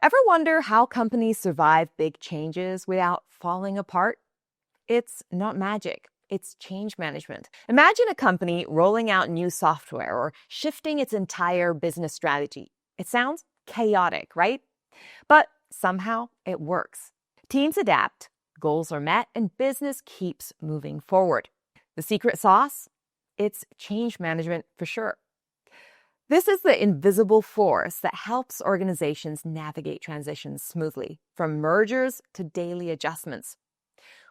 Ever wonder how companies survive big changes without falling apart? It's not magic. It's change management. Imagine a company rolling out new software or shifting its entire business strategy. It sounds chaotic, right? But somehow it works. Teams adapt, goals are met, and business keeps moving forward. The secret sauce? It's change management for sure. This is the invisible force that helps organizations navigate transitions smoothly, from mergers to daily adjustments.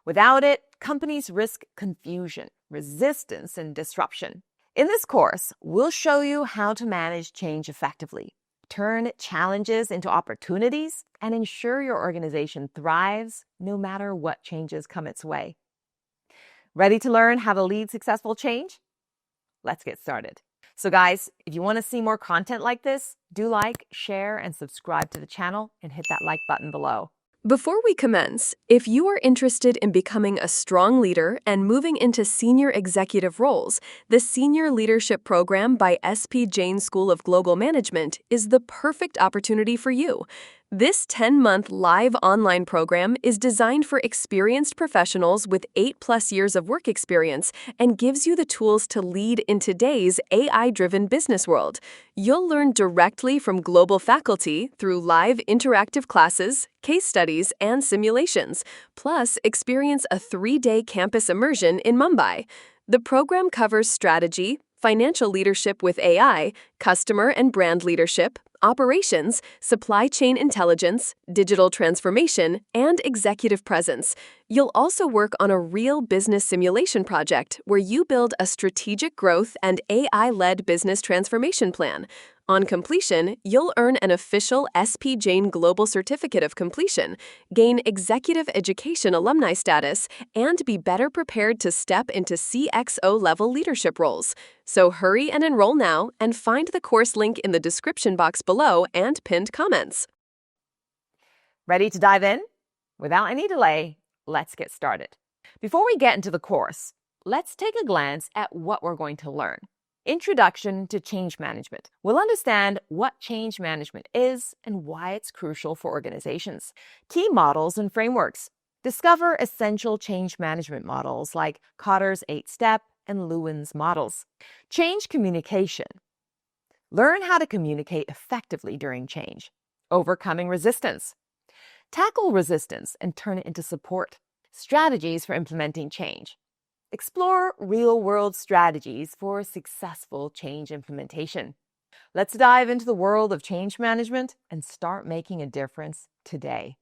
Without it, companies risk confusion, resistance, and disruption. In this course, we'll show you how to manage change effectively, turn challenges into opportunities, and ensure your organization thrives no matter what changes come its way. Ready to learn how to lead successful change? Let's get started. So guys, if you want to see more content like this, do like, share, and subscribe to the channel and hit that like button below. Before we commence, if you are interested in becoming a strong leader and moving into senior executive roles, the Senior Leadership Program by SP Jain School of Global Management is the perfect opportunity for you. This 10-month live online program is designed for experienced professionals with 8+ years of work experience and gives you the tools to lead in today's AI-driven business world. You'll learn directly from global faculty through live interactive classes, case studies, and simulations, plus experience a 3-day campus immersion in Mumbai. The program covers strategy, financial leadership with AI, customer and brand leadership, operations, supply chain intelligence, digital transformation, and executive presence. You'll also work on a real business simulation project where you build a strategic growth and AI-led business transformation plan. On completion, you'll earn an official SP Jain Global Certificate of Completion, gain executive education alumni status, and be better prepared to step into CXO-level leadership roles. So hurry and enroll now and find the course link in the description box below and pinned comments. Ready to dive in? Without any delay, let's get started. Before we get into the course, let's take a glance at what we're going to learn. Introduction to Change Management. We'll understand what change management is and why it's crucial for organizations. Key models and frameworks. Discover essential change management models like Kotter's 8-step and Lewin's models. Change communication. Learn how to communicate effectively during change. Overcoming resistance. Tackle resistance and turn it into support. Strategies for implementing change. Explore real-world strategies for successful change implementation. Let's dive into the world of change management and start making a difference today.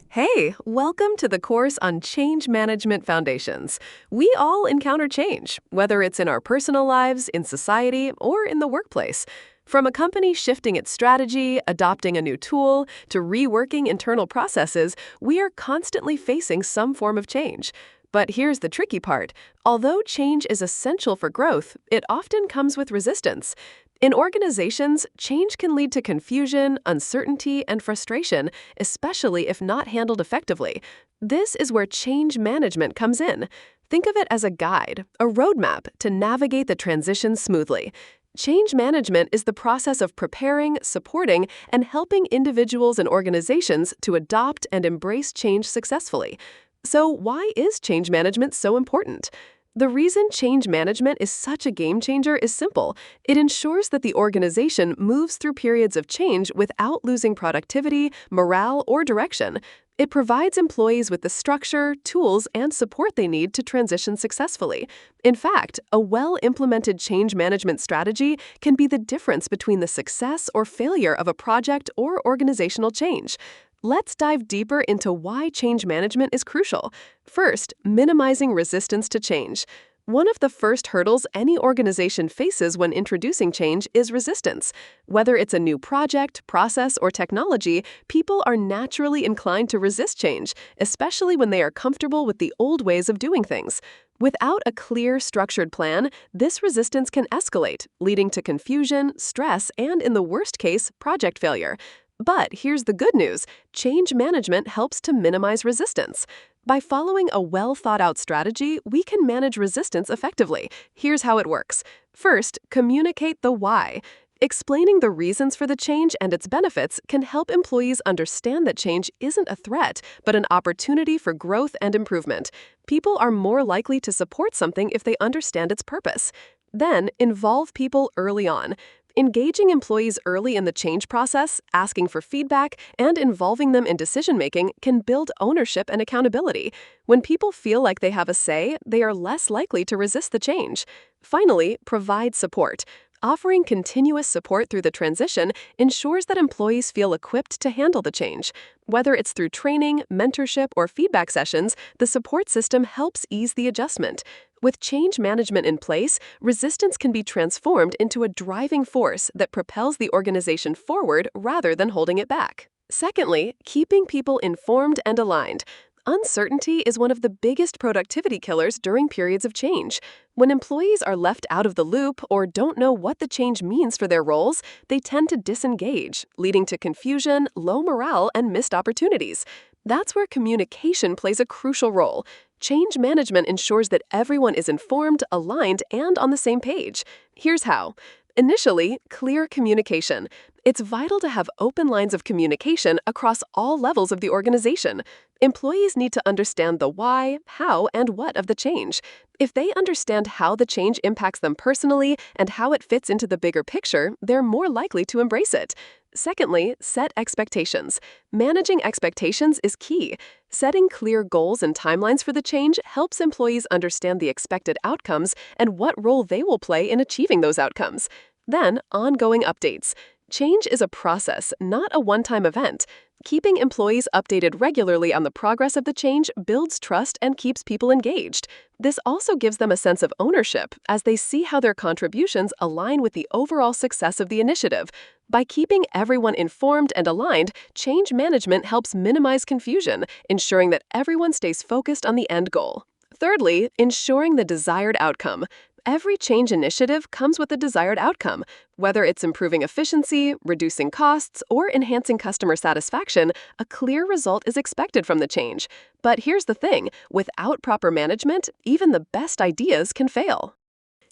Hey, welcome to the course on Change Management Foundations. We all encounter change, whether it's in our personal lives, in society, or in the workplace. From a company shifting its strategy, adopting a new tool, to reworking internal processes, we are constantly facing some form of change. But here's the tricky part. Although change is essential for growth, it often comes with resistance. In organizations, change can lead to confusion, uncertainty, and frustration, especially if not handled effectively. This is where change management comes in. Think of it as a guide, a roadmap to navigate the transition smoothly. Change management is the process of preparing, supporting, and helping individuals and organizations to adopt and embrace change successfully. So why is change management so important? The reason change management is such a game changer is simple. It ensures that the organization moves through periods of change without losing productivity, morale, or direction. It provides employees with the structure, tools, and support they need to transition successfully. In fact, a well-implemented change management strategy can be the difference between the success or failure of a project or organizational change. Let's dive deeper into why change management is crucial. First, minimizing resistance to change. One of the first hurdles any organization faces when introducing change is resistance. Whether it's a new project, process, or technology, people are naturally inclined to resist change, especially when they are comfortable with the old ways of doing things. Without a clear, structured plan, this resistance can escalate, leading to confusion, stress, and in the worst case, project failure. But here's the good news. Change management helps to minimize resistance. By following a well-thought-out strategy, we can manage resistance effectively. Here's how it works. First, communicate the why. Explaining the reasons for the change and its benefits can help employees understand that change isn't a threat, but an opportunity for growth and improvement. People are more likely to support something if they understand its purpose. Then, involve people early on. Engaging employees early in the change process, asking for feedback, and involving them in decision-making can build ownership and accountability. When people feel like they have a say, they are less likely to resist the change. Finally, provide support. Offering continuous support through the transition ensures that employees feel equipped to handle the change. Whether it's through training, mentorship, or feedback sessions, the support system helps ease the adjustment. With change management in place, resistance can be transformed into a driving force that propels the organization forward rather than holding it back. Secondly, keeping people informed and aligned. Uncertainty is one of the biggest productivity killers during periods of change. When employees are left out of the loop or don't know what the change means for their roles, they tend to disengage, leading to confusion, low morale, and missed opportunities. That's where communication plays a crucial role. Change management ensures that everyone is informed, aligned, and on the same page. Here's how. Initially, clear communication. It's vital to have open lines of communication across all levels of the organization. Employees need to understand the why, how, and what of the change. If they understand how the change impacts them personally and how it fits into the bigger picture, they're more likely to embrace it. Secondly, set expectations. Managing expectations is key. Setting clear goals and timelines for the change helps employees understand the expected outcomes and what role they will play in achieving those outcomes. Then, ongoing updates. Change is a process, not a one-time event. Keeping employees updated regularly on the progress of the change builds trust and keeps people engaged. This also gives them a sense of ownership as they see how their contributions align with the overall success of the initiative. By keeping everyone informed and aligned, change management helps minimize confusion, ensuring that everyone stays focused on the end goal. Thirdly, ensuring the desired outcome. Every change initiative comes with a desired outcome. Whether it's improving efficiency, reducing costs, or enhancing customer satisfaction, a clear result is expected from the change. But here's the thing, without proper management, even the best ideas can fail.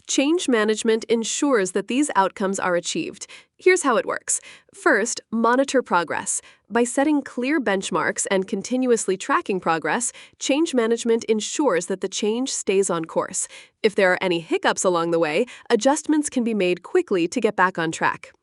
Change management ensures that these outcomes are achieved. Here's how it works. First, monitor progress. By setting clear benchmarks and continuously tracking progress, change management ensures that the change stays on course. If there are any hiccups along the way, adjustments can be made quickly to get back on track.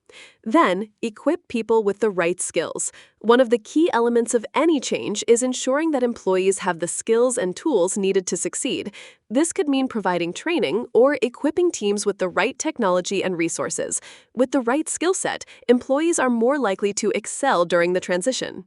Then, equip people with the right skills. One of the key elements of any change is ensuring that employees have the skills and tools needed to succeed. This could mean providing training or equipping teams with the right technology and resources. With the right skill set, employees are more likely to excel during the transition.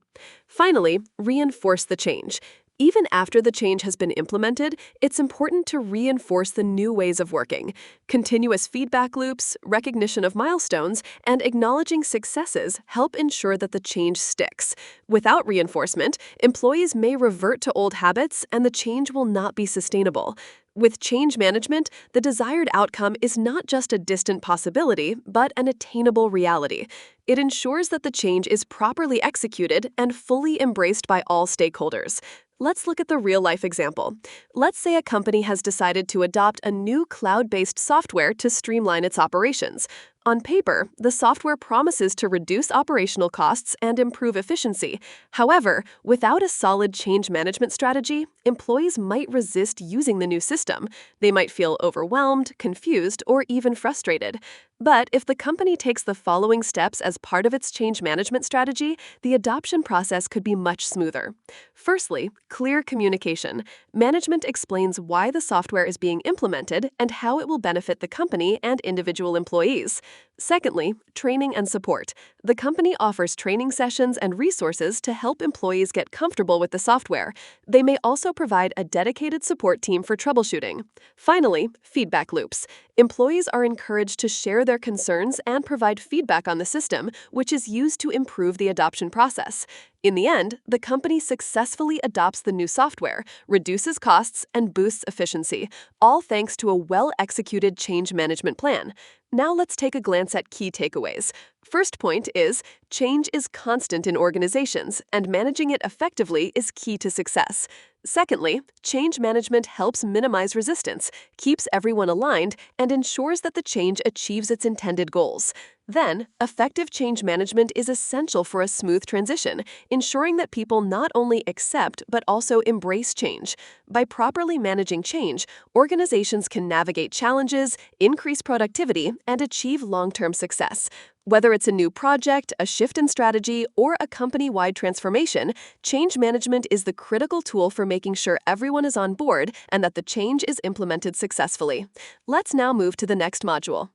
Finally, reinforce the change. Even after the change has been implemented, it's important to reinforce the new ways of working. Continuous feedback loops, recognition of milestones, and acknowledging successes help ensure that the change sticks. Without reinforcement, employees may revert to old habits and the change will not be sustainable. With change management, the desired outcome is not just a distant possibility, but an attainable reality. It ensures that the change is properly executed and fully embraced by all stakeholders. Let's look at the real-life example. Let's say a company has decided to adopt a new cloud-based software to streamline its operations. On paper, the software promises to reduce operational costs and improve efficiency. However, without a solid change management strategy, employees might resist using the new system. They might feel overwhelmed, confused, or even frustrated. But if the company takes the following steps as part of its change management strategy, the adoption process could be much smoother. Firstly, clear communication. Management explains why the software is being implemented and how it will benefit the company and individual employees. Secondly, training and support. The company offers training sessions and resources to help employees get comfortable with the software. They may also provide a dedicated support team for troubleshooting. Finally, feedback loops. Employees are encouraged to share their concerns and provide feedback on the system, which is used to improve the adoption process. In the end, the company successfully adopts the new software, reduces costs, and boosts efficiency, all thanks to a well-executed change management plan. Now let's take a glance at key takeaways. First point is, change is constant in organizations, and managing it effectively is key to success. Secondly, change management helps minimize resistance, keeps everyone aligned, and ensures that the change achieves its intended goals. Then, effective change management is essential for a smooth transition, ensuring that people not only accept but also embrace change. By properly managing change, organizations can navigate challenges, increase productivity, and achieve long-term success. Whether it's a new project, a shift in strategy, or a company-wide transformation, change management is the critical tool for making sure everyone is on board and that the change is implemented successfully. Let's now move to the next module.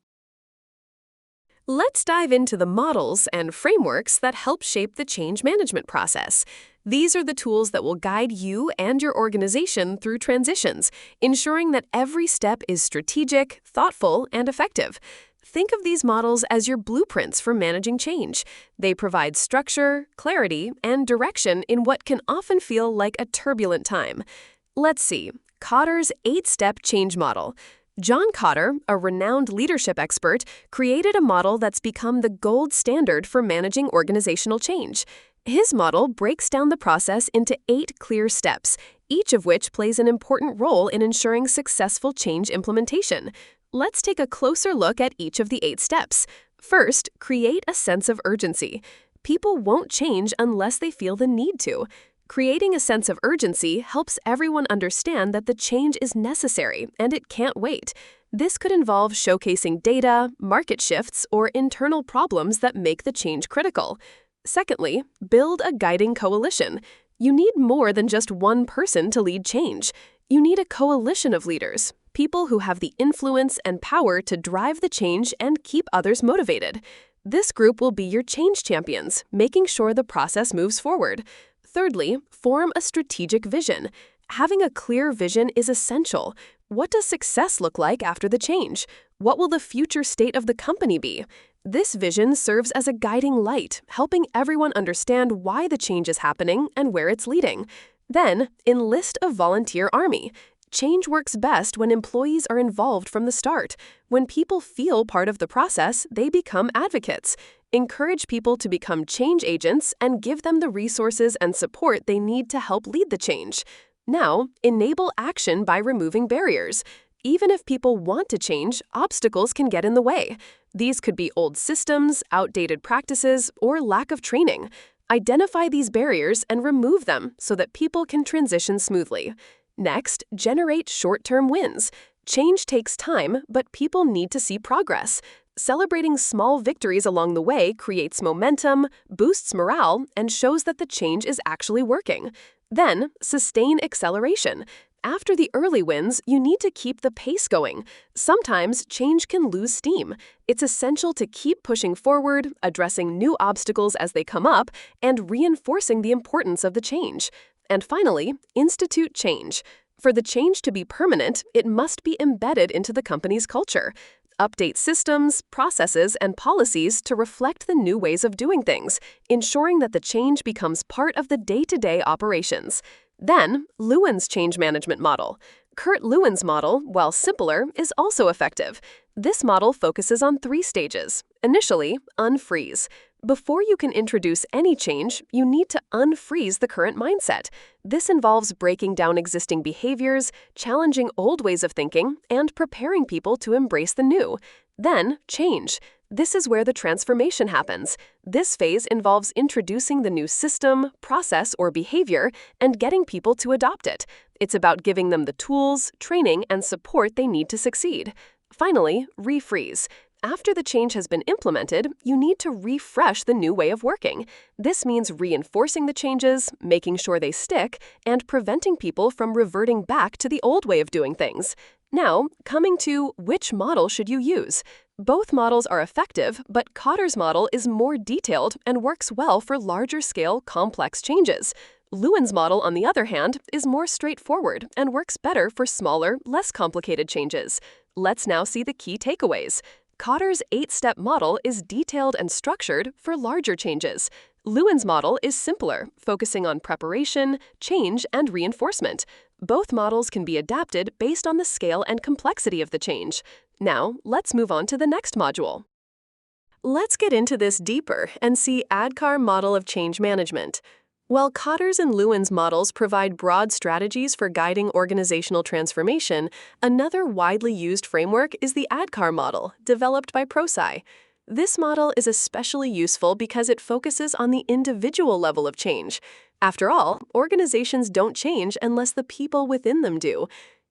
Let's dive into the models and frameworks that help shape the change management process. These are the tools that will guide you and your organization through transitions, ensuring that every step is strategic, thoughtful, and effective. Think of these models as your blueprints for managing change. They provide structure, clarity, and direction in what can often feel like a turbulent time. Let's see. Kotter's 8-step change model. John Kotter, a renowned leadership expert, created a model that's become the gold standard for managing organizational change. His model breaks down the process into 8 clear steps, each of which plays an important role in ensuring successful change implementation. Let's take a closer look at each of the 8 steps. First, create a sense of urgency. People won't change unless they feel the need to. Creating a sense of urgency helps everyone understand that the change is necessary and it can't wait. This could involve showcasing data, market shifts, or internal problems that make the change critical. Secondly, build a guiding coalition. You need more than just one person to lead change. You need a coalition of leaders, people who have the influence and power to drive the change and keep others motivated. This group will be your change champions, making sure the process moves forward. Thirdly, form a strategic vision. Having a clear vision is essential. What does success look like after the change? What will the future state of the company be? This vision serves as a guiding light, helping everyone understand why the change is happening and where it's leading. Then, enlist a volunteer army. Change works best when employees are involved from the start. When people feel part of the process, they become advocates. Encourage people to become change agents and give them the resources and support they need to help lead the change. Now, enable action by removing barriers. Even if people want to change, obstacles can get in the way. These could be old systems, outdated practices, or lack of training. Identify these barriers and remove them so that people can transition smoothly. Next, generate short-term wins. Change takes time, but people need to see progress. Celebrating small victories along the way creates momentum, boosts morale, and shows that the change is actually working. Then, sustain acceleration. After the early wins, you need to keep the pace going. Sometimes change can lose steam. It's essential to keep pushing forward, addressing new obstacles as they come up, and reinforcing the importance of the change. And finally, institute change. For the change to be permanent, it must be embedded into the company's culture. Update systems, processes, and policies to reflect the new ways of doing things, ensuring that the change becomes part of the day-to-day operations. Then, Lewin's change management model. Kurt Lewin's model, while simpler, is also effective. This model focuses on 3 stages. Initially, unfreeze. Before you can introduce any change, you need to unfreeze the current mindset. This involves breaking down existing behaviors, challenging old ways of thinking, and preparing people to embrace the new. Then, change. This is where the transformation happens. This phase involves introducing the new system, process, or behavior and getting people to adopt it. It's about giving them the tools, training, and support they need to succeed. Finally, refreeze. After the change has been implemented, you need to refresh the new way of working. This means reinforcing the changes, making sure they stick, and preventing people from reverting back to the old way of doing things. Now, coming to which model should you use? Both models are effective, but Kotter's model is more detailed and works well for larger-scale, complex changes. Lewin's model, on the other hand, is more straightforward and works better for smaller, less complicated changes. Let's now see the key takeaways. Kotter's 8-step model is detailed and structured for larger changes. Lewin's model is simpler, focusing on preparation, change, and reinforcement. Both models can be adapted based on the scale and complexity of the change. Now, let's move on to the next module. Let's get into this deeper and see ADKAR model of change management. While Kotter's and Lewin's models provide broad strategies for guiding organizational transformation, another widely used framework is the ADKAR model, developed by ProSci. This model is especially useful because it focuses on the individual level of change. After all, organizations don't change unless the people within them do.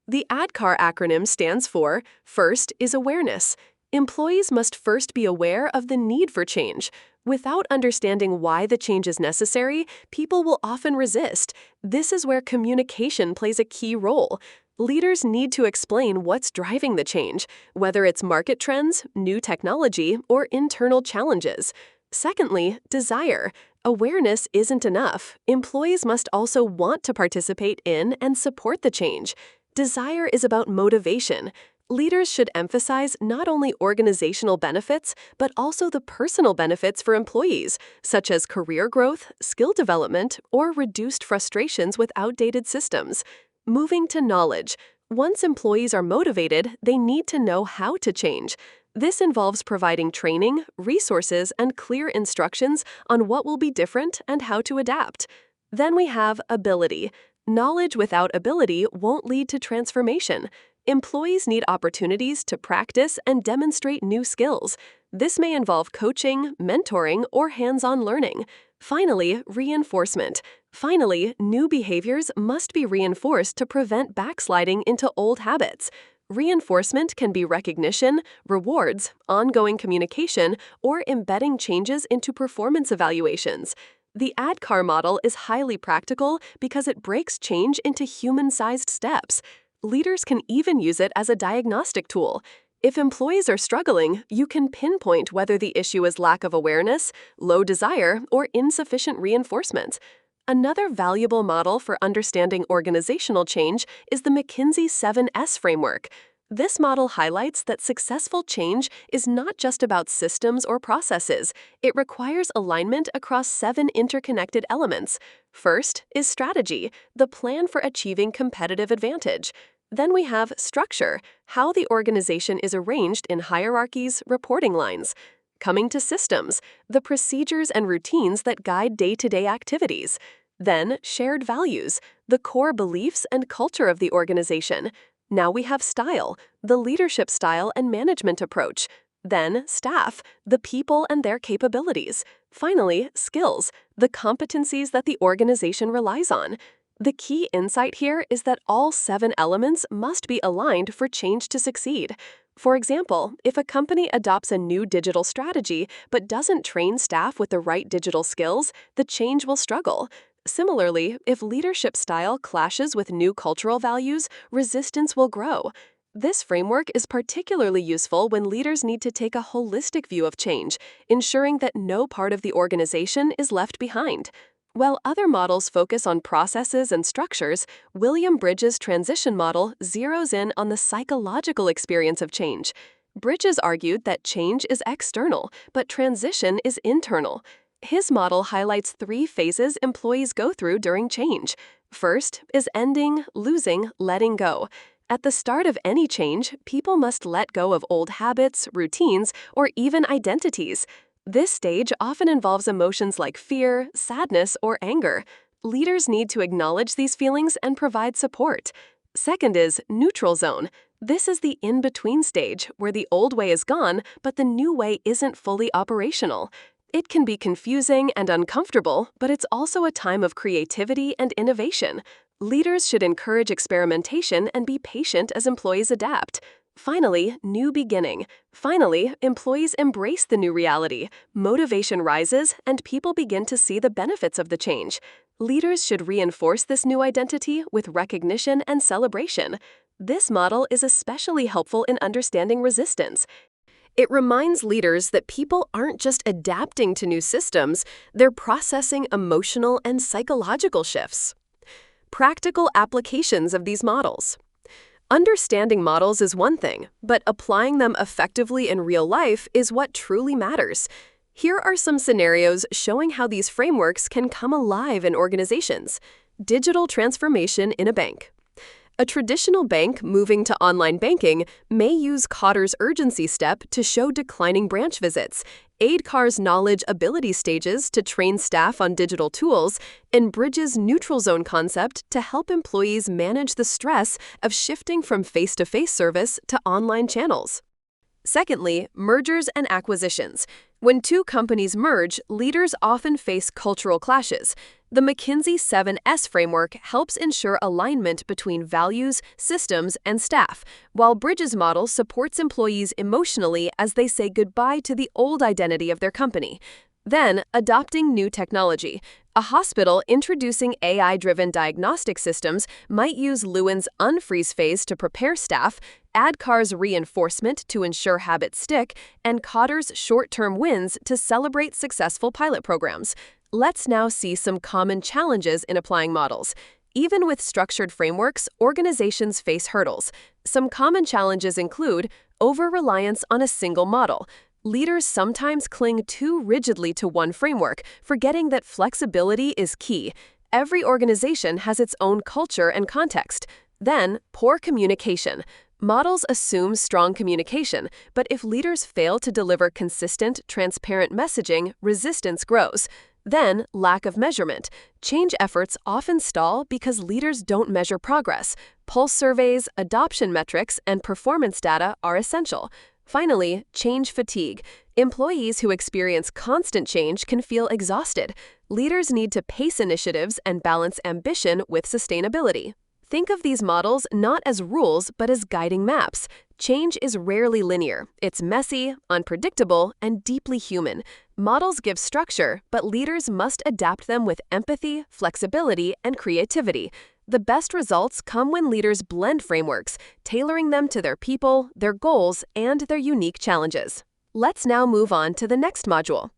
The ADKAR acronym stands for, first is awareness. Employees must first be aware of the need for change. Without understanding why the change is necessary, people will often resist. This is where communication plays a key role. Leaders need to explain what's driving the change, whether it's market trends, new technology, or internal challenges. Secondly, desire. Awareness isn't enough. Employees must also want to participate in and support the change. Desire is about motivation. Leaders should emphasize not only organizational benefits, but also the personal benefits for employees, such as career growth, skill development, or reduced frustrations with outdated systems. Moving to knowledge. Once employees are motivated, they need to know how to change. This involves providing training, resources, and clear instructions on what will be different and how to adapt. Then we have ability. Knowledge without ability won't lead to transformation. Employees need opportunities to practice and demonstrate new skills. This may involve coaching, mentoring, or hands-on learning. Finally, reinforcement. Finally, new behaviors must be reinforced to prevent backsliding into old habits. Reinforcement can be recognition, rewards, ongoing communication, or embedding changes into performance evaluations. The ADKAR model is highly practical because it breaks change into human-sized steps. Leaders can even use it as a diagnostic tool. If employees are struggling, you can pinpoint whether the issue is lack of awareness, low desire, or insufficient reinforcement. Another valuable model for understanding organizational change is the McKinsey 7S framework. This model highlights that successful change is not just about systems or processes. It requires alignment across 7 interconnected elements. First is strategy, the plan for achieving competitive advantage. Then we have structure, how the organization is arranged in hierarchies, reporting lines. Coming to systems, the procedures and routines that guide day-to-day activities. Then shared values, the core beliefs and culture of the organization. Now we have style, the leadership style and management approach. Then staff, the people and their capabilities. Finally, skills, the competencies that the organization relies on. The key insight here is that all 7 elements must be aligned for change to succeed. For example, if a company adopts a new digital strategy but doesn't train staff with the right digital skills, the change will struggle. Similarly, if leadership style clashes with new cultural values, resistance will grow. This framework is particularly useful when leaders need to take a holistic view of change, ensuring that no part of the organization is left behind. While other models focus on processes and structures, William Bridges' transition model zeroes in on the psychological experience of change. Bridges argued that change is external, but transition is internal. His model highlights 3 phases employees go through during change. First is ending, losing, letting go. At the start of any change, people must let go of old habits, routines, or even identities. This stage often involves emotions like fear, sadness, or anger. Leaders need to acknowledge these feelings and provide support. Second is neutral zone. This is the in-between stage, where the old way is gone, but the new way isn't fully operational. It can be confusing and uncomfortable, but it's also a time of creativity and innovation. Leaders should encourage experimentation and be patient as employees adapt. Finally, new beginning. Finally, employees embrace the new reality. Motivation rises, and people begin to see the benefits of the change. Leaders should reinforce this new identity with recognition and celebration. This model is especially helpful in understanding resistance. It reminds leaders that people aren't just adapting to new systems, they're processing emotional and psychological shifts. Practical applications of these models. Understanding models is one thing, but applying them effectively in real life is what truly matters. Here are some scenarios showing how these frameworks can come alive in organizations. Digital transformation in a bank. A traditional bank moving to online banking may use Kotter's urgency step to show declining branch visits, ADKAR's knowledge ability stages to train staff on digital tools, and Bridges' neutral zone concept to help employees manage the stress of shifting from face-to-face service to online channels. Secondly, mergers and acquisitions. When two companies merge, leaders often face cultural clashes. The McKinsey 7S framework helps ensure alignment between values, systems, and staff, while Bridges' model supports employees emotionally as they say goodbye to the old identity of their company. Then, adopting new technology. A hospital introducing AI-driven diagnostic systems might use Lewin's unfreeze phase to prepare staff, ADCAR's reinforcement to ensure habits stick, and Kotter's short-term wins to celebrate successful pilot programs. Let's now see some common challenges in applying models. Even with structured frameworks, organizations face hurdles. Some common challenges include over-reliance on a single model. Leaders sometimes cling too rigidly to one framework, forgetting that flexibility is key. Every organization has its own culture and context. Then, poor communication. Models assume strong communication, but if leaders fail to deliver consistent, transparent messaging, resistance grows. Then, lack of measurement. Change efforts often stall because leaders don't measure progress. Pulse surveys, adoption metrics, and performance data are essential. Finally, change fatigue. Employees who experience constant change can feel exhausted. Leaders need to pace initiatives and balance ambition with sustainability. Think of these models not as rules, but as guiding maps. Change is rarely linear. It's messy, unpredictable, and deeply human. Models give structure, but leaders must adapt them with empathy, flexibility, and creativity. The best results come when leaders blend frameworks, tailoring them to their people, their goals, and their unique challenges. Let's now move on to the next module.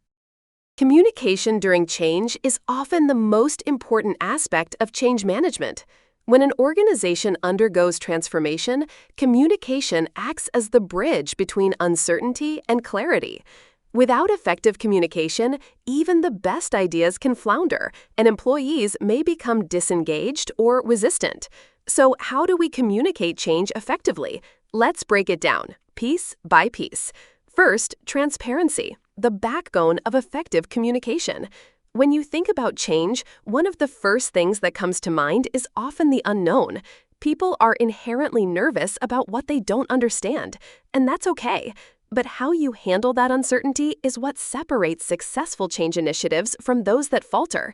Communication during change is often the most important aspect of change management. When an organization undergoes transformation, communication acts as the bridge between uncertainty and clarity. Without effective communication, even the best ideas can flounder, and employees may become disengaged or resistant. So, how do we communicate change effectively? Let's break it down, piece by piece. First, transparency, the backbone of effective communication. When you think about change, one of the first things that comes to mind is often the unknown. People are inherently nervous about what they don't understand, and that's okay. But how you handle that uncertainty is what separates successful change initiatives from those that falter.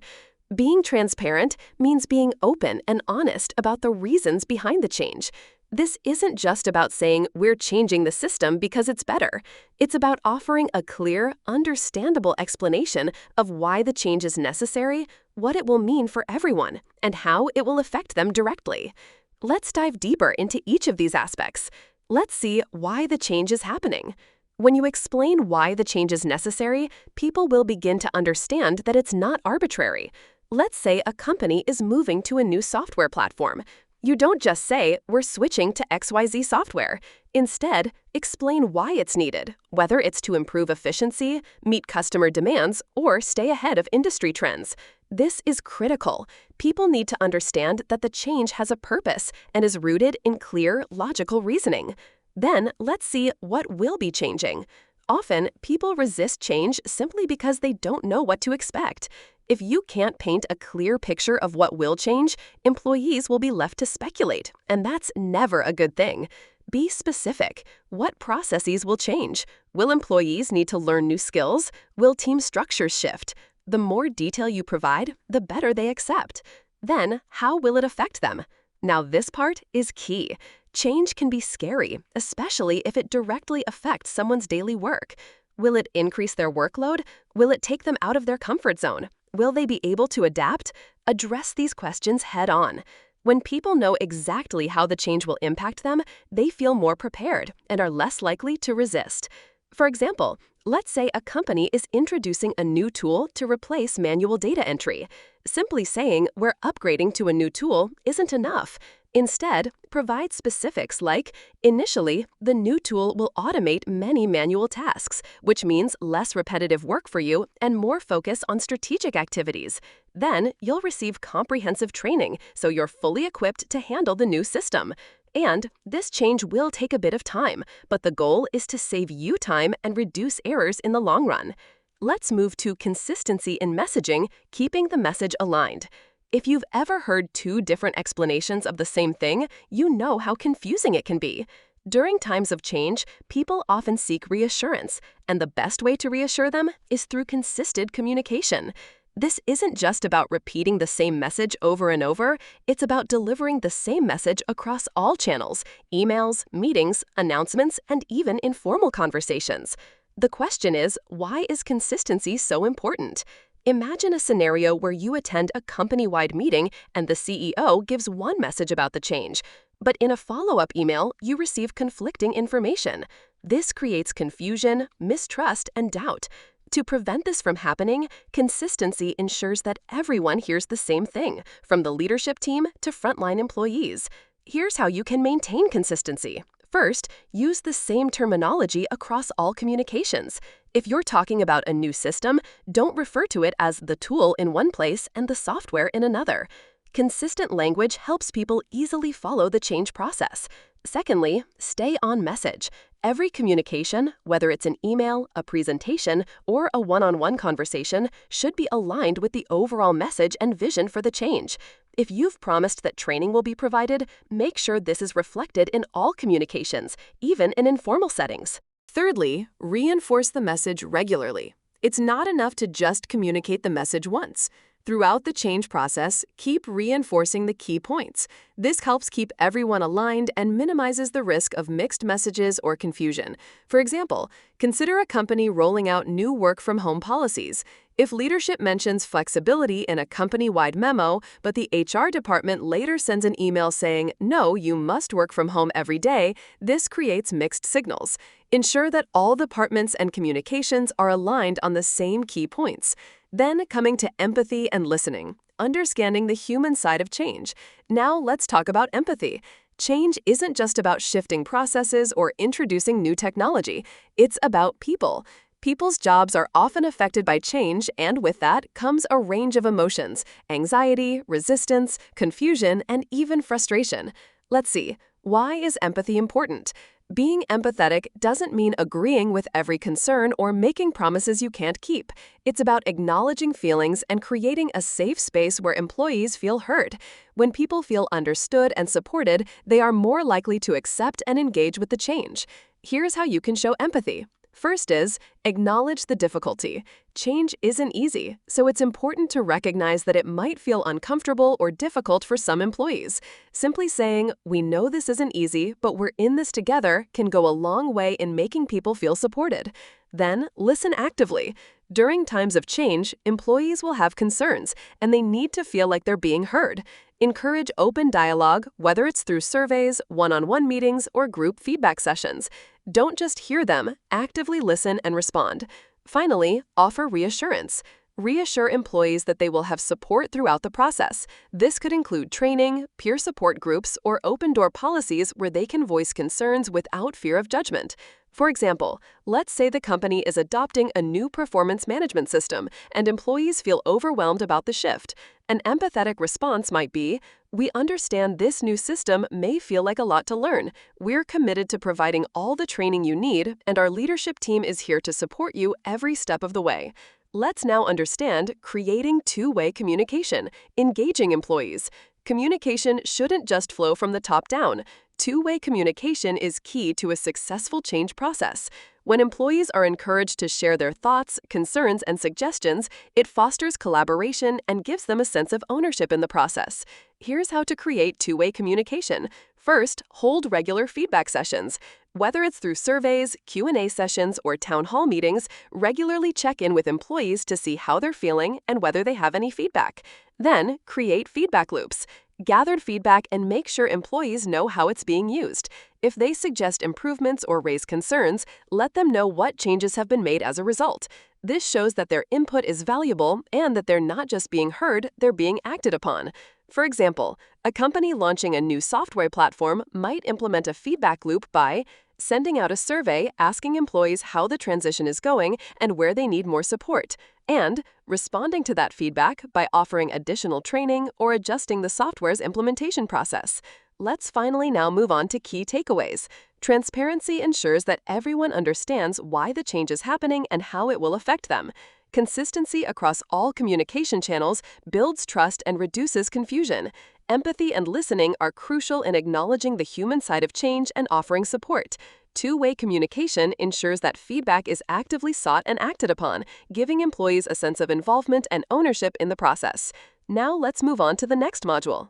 Being transparent means being open and honest about the reasons behind the change. This isn't just about saying we're changing the system because it's better. It's about offering a clear, understandable explanation of why the change is necessary, what it will mean for everyone, and how it will affect them directly. Let's dive deeper into each of these aspects. Let's see why the change is happening. When you explain why the change is necessary, people will begin to understand that it's not arbitrary. Let's say a company is moving to a new software platform. You don't just say, we're switching to XYZ software. Instead, explain why it's needed, whether it's to improve efficiency, meet customer demands, or stay ahead of industry trends. This is critical. People need to understand that the change has a purpose and is rooted in clear, logical reasoning. Then, let's see what will be changing. Often, people resist change simply because they don't know what to expect. If you can't paint a clear picture of what will change, employees will be left to speculate, and that's never a good thing. Be specific. What processes will change? Will employees need to learn new skills? Will team structures shift? The more detail you provide, the better they accept. Then, how will it affect them? Now, this part is key. Change can be scary, especially if it directly affects someone's daily work. Will it increase their workload? Will it take them out of their comfort zone? Will they be able to adapt? Address these questions head on. When people know exactly how the change will impact them, they feel more prepared and are less likely to resist. For example, let's say a company is introducing a new tool to replace manual data entry. Simply saying we're upgrading to a new tool isn't enough. Instead, provide specifics like, initially, the new tool will automate many manual tasks, which means less repetitive work for you and more focus on strategic activities. Then, you'll receive comprehensive training, so you're fully equipped to handle the new system. And this change will take a bit of time, but the goal is to save you time and reduce errors in the long run. Let's move to consistency in messaging, keeping the message aligned. If you've ever heard two different explanations of the same thing, you know how confusing it can be. During times of change, people often seek reassurance, and the best way to reassure them is through consistent communication. This isn't just about repeating the same message over and over, it's about delivering the same message across all channels: emails, meetings, announcements, and even informal conversations. The question is, why is consistency so important? Imagine a scenario where you attend a company-wide meeting and the CEO gives one message about the change, but in a follow-up email, you receive conflicting information. This creates confusion, mistrust, and doubt. To prevent this from happening, consistency ensures that everyone hears the same thing, from the leadership team to frontline employees. Here's how you can maintain consistency. First, use the same terminology across all communications. If you're talking about a new system, don't refer to it as the tool in one place and the software in another. Consistent language helps people easily follow the change process. Secondly, stay on message. Every communication, whether it's an email, a presentation, or a one-on-one conversation, should be aligned with the overall message and vision for the change. If you've promised that training will be provided, make sure this is reflected in all communications, even in informal settings. Thirdly, reinforce the message regularly. It's not enough to just communicate the message once. Throughout the change process, keep reinforcing the key points. This helps keep everyone aligned and minimizes the risk of mixed messages or confusion. For example, consider a company rolling out new work-from-home policies. If leadership mentions flexibility in a company-wide memo, but the HR department later sends an email saying, "No, you must work from home every day," this creates mixed signals. Ensure that all departments and communications are aligned on the same key points. Then, coming to empathy and listening, understanding the human side of change. Now let's talk about empathy. Change isn't just about shifting processes or introducing new technology. It's about people. People's jobs are often affected by change, and with that comes a range of emotions: anxiety, resistance, confusion, and even frustration. Let's see, why is empathy important? Being empathetic doesn't mean agreeing with every concern or making promises you can't keep. It's about acknowledging feelings and creating a safe space where employees feel heard. When people feel understood and supported, they are more likely to accept and engage with the change. Here's how you can show empathy. First is, acknowledge the difficulty. Change isn't easy, so it's important to recognize that it might feel uncomfortable or difficult for some employees. Simply saying, "We know this isn't easy, but we're in this together," can go a long way in making people feel supported. Then, listen actively. During times of change, employees will have concerns, and they need to feel like they're being heard. Encourage open dialogue, whether it's through surveys, one-on-one meetings, or group feedback sessions. Don't just hear them, actively listen and respond. Finally, offer reassurance. Reassure employees that they will have support throughout the process. This could include training, peer support groups, or open-door policies where they can voice concerns without fear of judgment. For example, let's say the company is adopting a new performance management system and employees feel overwhelmed about the shift. An empathetic response might be, "We understand this new system may feel like a lot to learn. We're committed to providing all the training you need, and our leadership team is here to support you every step of the way." Let's now understand creating two-way communication, engaging employees. Communication shouldn't just flow from the top down. Two-way communication is key to a successful change process. When employees are encouraged to share their thoughts, concerns, and suggestions, it fosters collaboration and gives them a sense of ownership in the process. Here's how to create two-way communication. First, hold regular feedback sessions. Whether it's through surveys, Q&A sessions, or town hall meetings, regularly check in with employees to see how they're feeling and whether they have any feedback. Then, create feedback loops. Gather feedback and make sure employees know how it's being used. If they suggest improvements or raise concerns, let them know what changes have been made as a result. This shows that their input is valuable and that they're not just being heard, they're being acted upon. For example, a company launching a new software platform might implement a feedback loop by sending out a survey asking employees how the transition is going and where they need more support, and responding to that feedback by offering additional training or adjusting the software's implementation process. Let's finally now move on to key takeaways. Transparency ensures that everyone understands why the change is happening and how it will affect them. Consistency across all communication channels builds trust and reduces confusion. Empathy and listening are crucial in acknowledging the human side of change and offering support. Two-way communication ensures that feedback is actively sought and acted upon, giving employees a sense of involvement and ownership in the process. Now let's move on to the next module.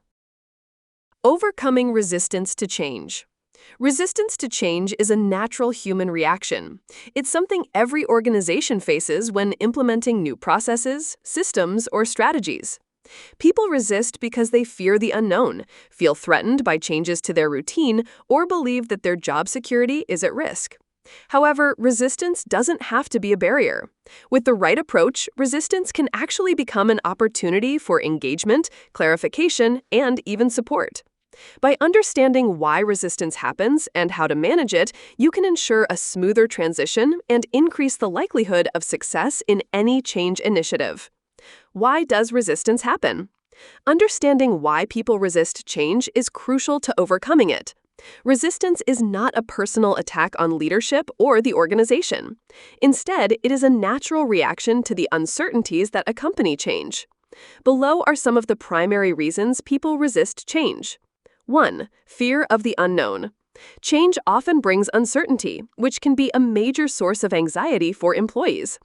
Overcoming resistance to change. Resistance to change is a natural human reaction. It's something every organization faces when implementing new processes, systems, or strategies. People resist because they fear the unknown, feel threatened by changes to their routine, or believe that their job security is at risk. However, resistance doesn't have to be a barrier. With the right approach, resistance can actually become an opportunity for engagement, clarification, and even support. By understanding why resistance happens and how to manage it, you can ensure a smoother transition and increase the likelihood of success in any change initiative. Why does resistance happen? Understanding why people resist change is crucial to overcoming it. Resistance is not a personal attack on leadership or the organization. Instead, it is a natural reaction to the uncertainties that accompany change. Below are some of the primary reasons people resist change. 1. Fear of the unknown. Change often brings uncertainty, which can be a major source of anxiety for employees.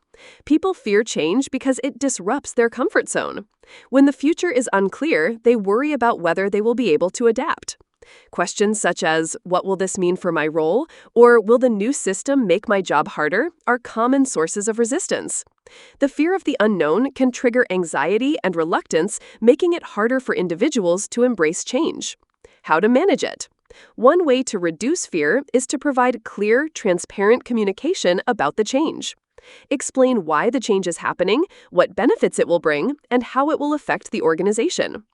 People fear change because it disrupts their comfort zone. When the future is unclear, they worry about whether they will be able to adapt. Questions such as, "What will this mean for my role?" or "Will the new system make my job harder?" are common sources of resistance. The fear of the unknown can trigger anxiety and reluctance, making it harder for individuals to embrace change. How to manage it. One way to reduce fear is to provide clear, transparent communication about the change. Explain why the change is happening, what benefits it will bring, and how it will affect the organization.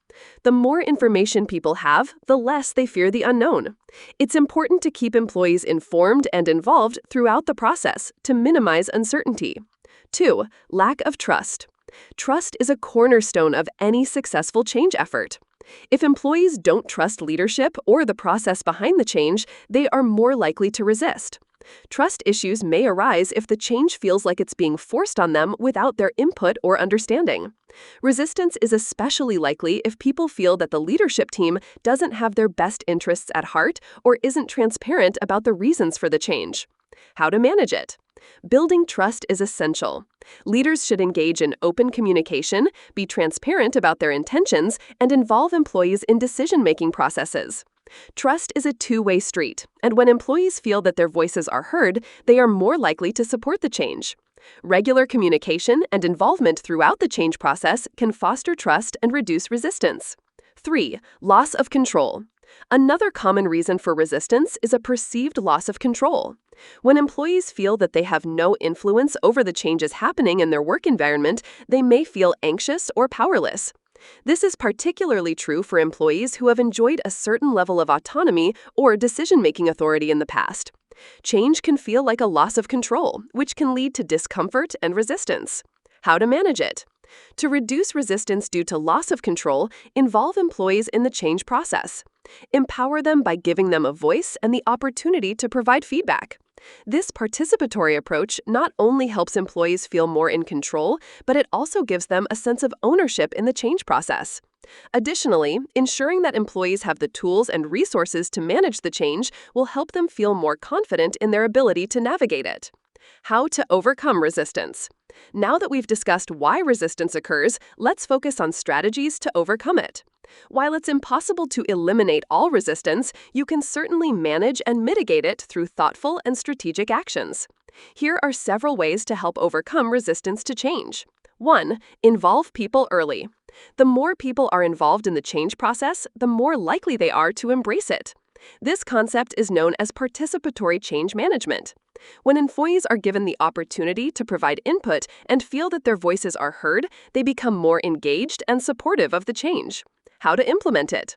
The more information people have, the less they fear the unknown. It's important to keep employees informed and involved throughout the process to minimize uncertainty. 2. Lack of trust. Trust is a cornerstone of any successful change effort. If employees don't trust leadership or the process behind the change, they are more likely to resist. Trust issues may arise if the change feels like it's being forced on them without their input or understanding. Resistance is especially likely if people feel that the leadership team doesn't have their best interests at heart or isn't transparent about the reasons for the change. How to manage it. Building trust is essential. Leaders should engage in open communication, be transparent about their intentions, and involve employees in decision-making processes. Trust is a two-way street, and when employees feel that their voices are heard, they are more likely to support the change. Regular communication and involvement throughout the change process can foster trust and reduce resistance. 3. Loss of control. Another common reason for resistance is a perceived loss of control. When employees feel that they have no influence over the changes happening in their work environment, they may feel anxious or powerless. This is particularly true for employees who have enjoyed a certain level of autonomy or decision-making authority in the past. Change can feel like a loss of control, which can lead to discomfort and resistance. How to manage it. To reduce resistance due to loss of control, involve employees in the change process. Empower them by giving them a voice and the opportunity to provide feedback. This participatory approach not only helps employees feel more in control, but it also gives them a sense of ownership in the change process. Additionally, ensuring that employees have the tools and resources to manage the change will help them feel more confident in their ability to navigate it. How to overcome resistance. Now that we've discussed why resistance occurs, let's focus on strategies to overcome it. While it's impossible to eliminate all resistance, you can certainly manage and mitigate it through thoughtful and strategic actions. Here are several ways to help overcome resistance to change. 1. Involve people early. The more people are involved in the change process, the more likely they are to embrace it. This concept is known as participatory change management. When employees are given the opportunity to provide input and feel that their voices are heard, they become more engaged and supportive of the change. How to implement it.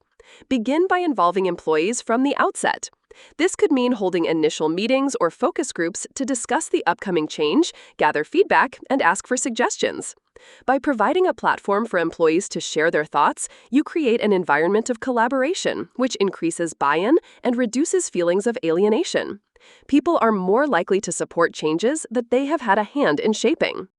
Begin by involving employees from the outset. This could mean holding initial meetings or focus groups to discuss the upcoming change, gather feedback, and ask for suggestions. By providing a platform for employees to share their thoughts, you create an environment of collaboration, which increases buy-in and reduces feelings of alienation. People are more likely to support changes that they have had a hand in shaping.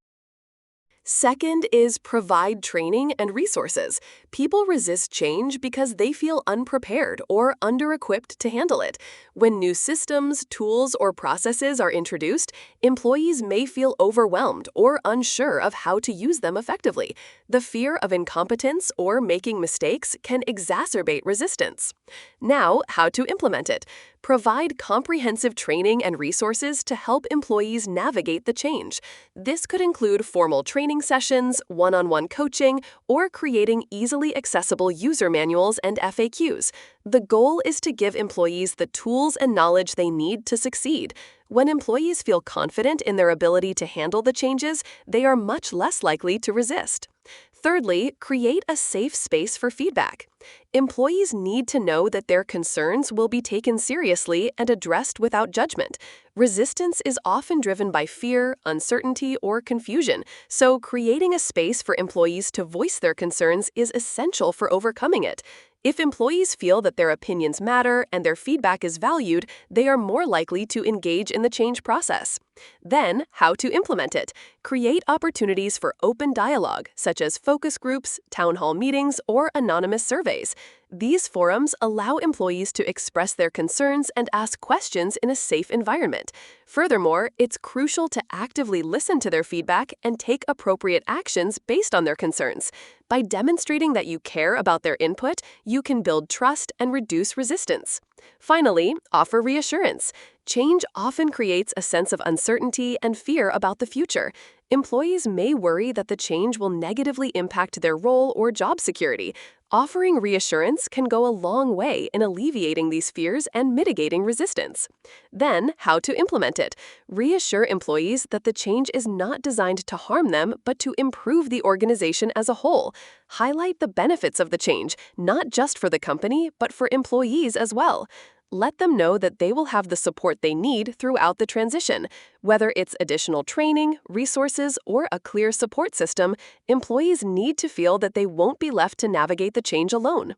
Second is provide training and resources. People resist change because they feel unprepared or under-equipped to handle it. When new systems, tools, or processes are introduced, employees may feel overwhelmed or unsure of how to use them effectively. The fear of incompetence or making mistakes can exacerbate resistance. Now, how to implement it. Provide comprehensive training and resources to help employees navigate the change. This could include formal training sessions, one-on-one coaching, or creating easily accessible user manuals and FAQs. The goal is to give employees the tools and knowledge they need to succeed. When employees feel confident in their ability to handle the changes, they are much less likely to resist. Thirdly, create a safe space for feedback. Employees need to know that their concerns will be taken seriously and addressed without judgment. Resistance is often driven by fear, uncertainty, or confusion, so creating a space for employees to voice their concerns is essential for overcoming it. If employees feel that their opinions matter and their feedback is valued, they are more likely to engage in the change process. Then, how to implement it. Create opportunities for open dialogue, such as focus groups, town hall meetings, or anonymous surveys. These forums allow employees to express their concerns and ask questions in a safe environment. Furthermore, it's crucial to actively listen to their feedback and take appropriate actions based on their concerns. By demonstrating that you care about their input, you can build trust and reduce resistance. Finally, offer reassurance. Change often creates a sense of uncertainty and fear about the future. Employees may worry that the change will negatively impact their role or job security. Offering reassurance can go a long way in alleviating these fears and mitigating resistance. Then, how to implement it. Reassure employees that the change is not designed to harm them, but to improve the organization as a whole. Highlight the benefits of the change, not just for the company, but for employees as well. Let them know that they will have the support they need throughout the transition. Whether it's additional training, resources, or a clear support system, employees need to feel that they won't be left to navigate the change alone.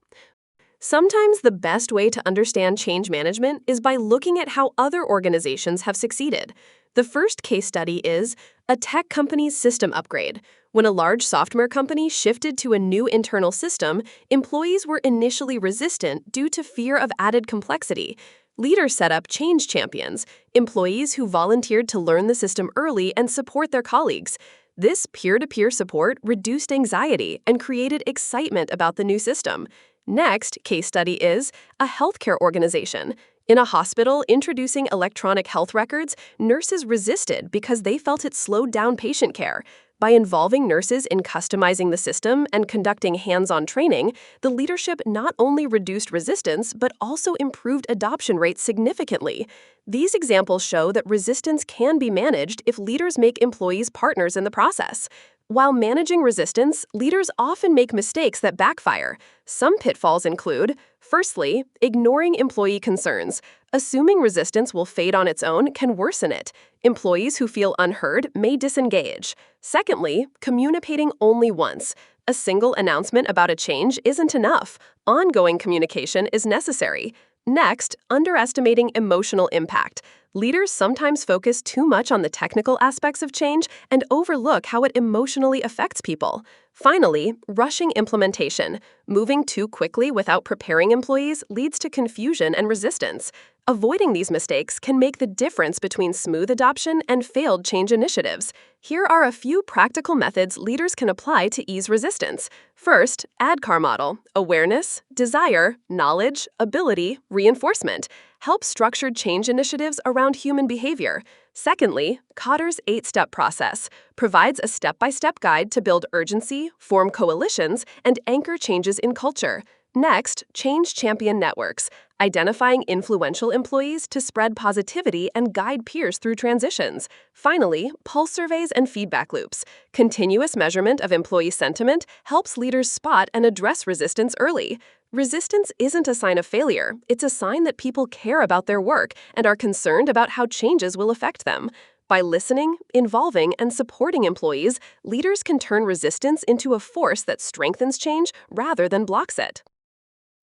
Sometimes the best way to understand change management is by looking at how other organizations have succeeded. The first case study is a tech company's system upgrade. When a large software company shifted to a new internal system, employees were initially resistant due to fear of added complexity. Leaders set up change champions, employees who volunteered to learn the system early and support their colleagues. This peer-to-peer support reduced anxiety and created excitement about the new system. Next case study is a healthcare organization. In a hospital introducing electronic health records, nurses resisted because they felt it slowed down patient care. By involving nurses in customizing the system and conducting hands-on training, the leadership not only reduced resistance but also improved adoption rates significantly. These examples show that resistance can be managed if leaders make employees partners in the process. While managing resistance, leaders often make mistakes that backfire. Some pitfalls include, firstly, ignoring employee concerns. Assuming resistance will fade on its own can worsen it. Employees who feel unheard may disengage. Secondly, communicating only once. A single announcement about a change isn't enough. Ongoing communication is necessary. Next, underestimating emotional impact. Leaders sometimes focus too much on the technical aspects of change and overlook how it emotionally affects people. Finally, rushing implementation. Moving too quickly without preparing employees leads to confusion and resistance. Avoiding these mistakes can make the difference between smooth adoption and failed change initiatives. Here are a few practical methods leaders can apply to ease resistance. First, ADKAR model: awareness, desire, knowledge, ability, reinforcement. Help structured change initiatives around human behavior. Secondly, Kotter's 8-step process provides a step-by-step guide to build urgency, form coalitions, and anchor changes in culture. Next, change champion networks, identifying influential employees to spread positivity and guide peers through transitions. Finally, pulse surveys and feedback loops. Continuous measurement of employee sentiment helps leaders spot and address resistance early. Resistance isn't a sign of failure. It's a sign that people care about their work and are concerned about how changes will affect them. By listening, involving, and supporting employees, leaders can turn resistance into a force that strengthens change rather than blocks it.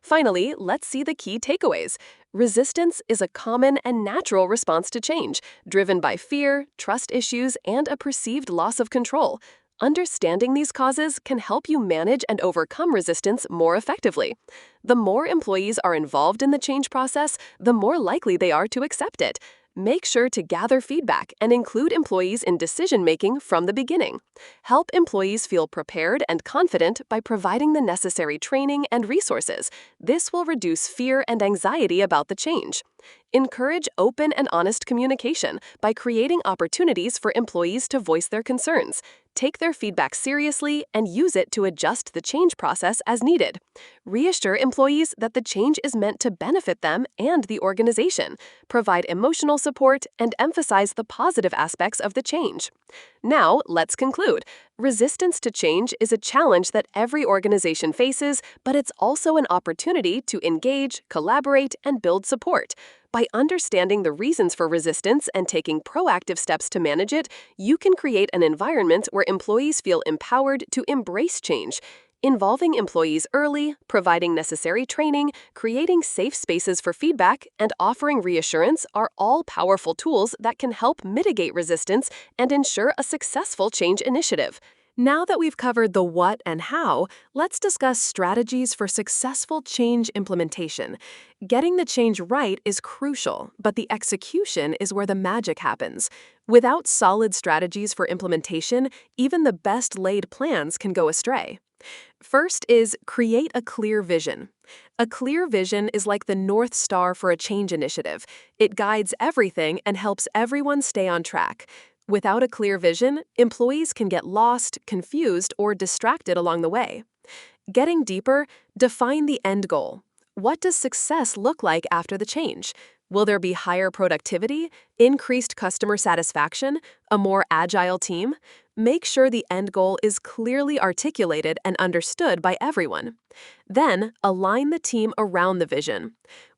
Finally, let's see the key takeaways. Resistance is a common and natural response to change, driven by fear, trust issues, and a perceived loss of control. Understanding these causes can help you manage and overcome resistance more effectively. The more employees are involved in the change process, the more likely they are to accept it. Make sure to gather feedback and include employees in decision-making from the beginning. Help employees feel prepared and confident by providing the necessary training and resources. This will reduce fear and anxiety about the change. Encourage open and honest communication by creating opportunities for employees to voice their concerns. Take their feedback seriously and use it to adjust the change process as needed. Reassure employees that the change is meant to benefit them and the organization. Provide emotional support and emphasize the positive aspects of the change. Now, let's conclude. Resistance to change is a challenge that every organization faces, but it's also an opportunity to engage, collaborate, and build support. By understanding the reasons for resistance and taking proactive steps to manage it, you can create an environment where employees feel empowered to embrace change. Involving employees early, providing necessary training, creating safe spaces for feedback, and offering reassurance are all powerful tools that can help mitigate resistance and ensure a successful change initiative. Now that we've covered the what and how, let's discuss strategies for successful change implementation. Getting the change right is crucial, but the execution is where the magic happens. Without solid strategies for implementation, even the best laid plans can go astray. First is create a clear vision. A clear vision is like the North Star for a change initiative. It guides everything and helps everyone stay on track. Without a clear vision, employees can get lost, confused, or distracted along the way. Getting deeper, define the end goal. What does success look like after the change? Will there be higher productivity, increased customer satisfaction, a more agile team? Make sure the end goal is clearly articulated and understood by everyone. Then, align the team around the vision.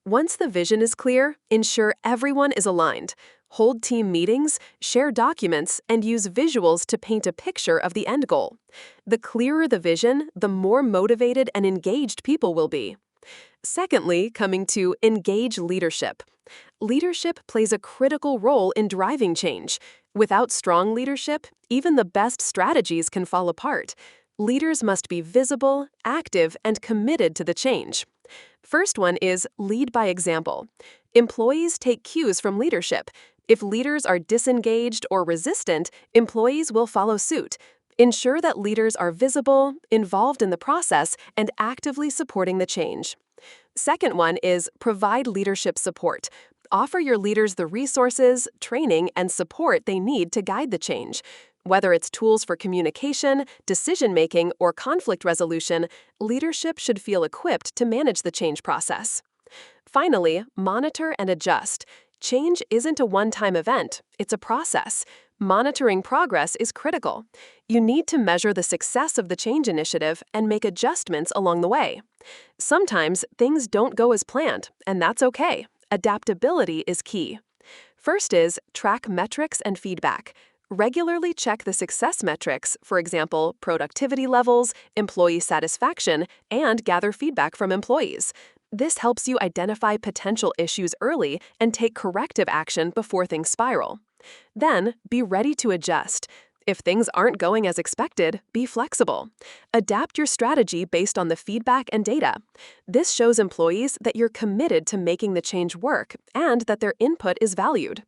Once the vision is clear, ensure everyone is aligned. Hold team meetings, share documents, and use visuals to paint a picture of the end goal. The clearer the vision, the more motivated and engaged people will be. Secondly, coming to engage leadership. Leadership plays a critical role in driving change. Without strong leadership, even the best strategies can fall apart. Leaders must be visible, active, and committed to the change. First one is lead by example. Employees take cues from leadership. If leaders are disengaged or resistant, employees will follow suit. Ensure that leaders are visible, involved in the process, and actively supporting the change. Second one is provide leadership support. Offer your leaders the resources, training, and support they need to guide the change. Whether it's tools for communication, decision-making, or conflict resolution, leadership should feel equipped to manage the change process. Finally, monitor and adjust. Change isn't a one-time event, it's a process. Monitoring progress is critical. You need to measure the success of the change initiative and make adjustments along the way. Sometimes things don't go as planned, and that's okay. Adaptability is key. First is track metrics and feedback. Regularly check the success metrics, for example, productivity levels, employee satisfaction, and gather feedback from employees. This helps you identify potential issues early and take corrective action before things spiral. Then, be ready to adjust. If things aren't going as expected, be flexible. Adapt your strategy based on the feedback and data. This shows employees that you're committed to making the change work and that their input is valued.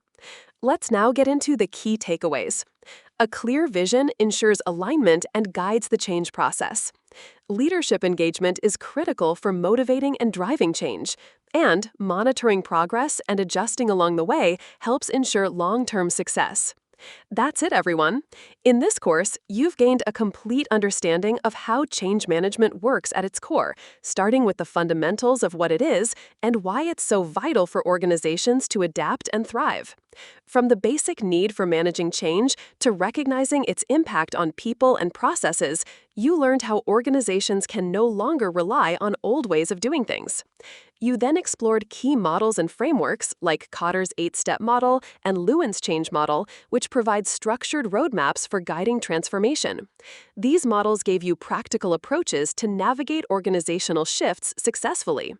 Let's now get into the key takeaways. A clear vision ensures alignment and guides the change process. Leadership engagement is critical for motivating and driving change, and monitoring progress and adjusting along the way helps ensure long-term success. That's it, everyone. In this course, you've gained a complete understanding of how change management works at its core, starting with the fundamentals of what it is and why it's so vital for organizations to adapt and thrive. From the basic need for managing change to recognizing its impact on people and processes, you learned how organizations can no longer rely on old ways of doing things. You then explored key models and frameworks like Kotter's 8-step model and Lewin's change model, which provide structured roadmaps for guiding transformation. These models gave you practical approaches to navigate organizational shifts successfully.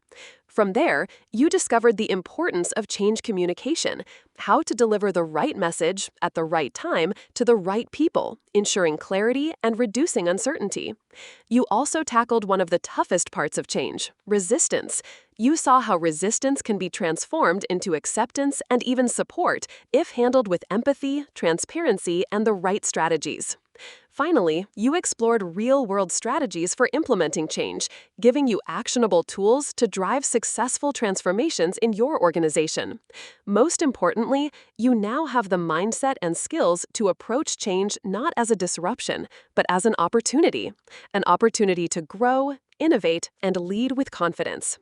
From there, you discovered the importance of change communication, how to deliver the right message at the right time to the right people, ensuring clarity and reducing uncertainty. You also tackled one of the toughest parts of change, resistance. You saw how resistance can be transformed into acceptance and even support if handled with empathy, transparency, and the right strategies. Finally, you explored real-world strategies for implementing change, giving you actionable tools to drive successful transformations in your organization. Most importantly, you now have the mindset and skills to approach change not as a disruption, but as an opportunity to grow, innovate, and lead with confidence.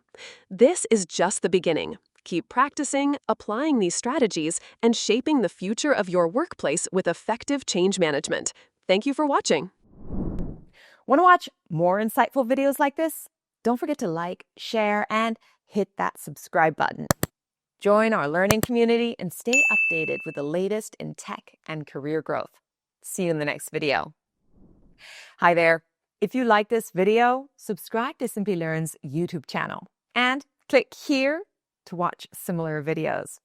This is just the beginning. Keep practicing, applying these strategies, and shaping the future of your workplace with effective change management. Thank you for watching. Want to watch more insightful videos like this? Don't forget to like, share, and hit that subscribe button. Join our learning community and stay updated with the latest in tech and career growth. See you in the next video. Hi there. If you like this video, subscribe to Simplilearn's YouTube channel and click here to watch similar videos.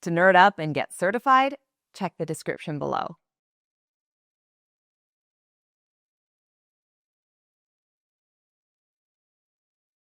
To nerd up and get certified, check the description below.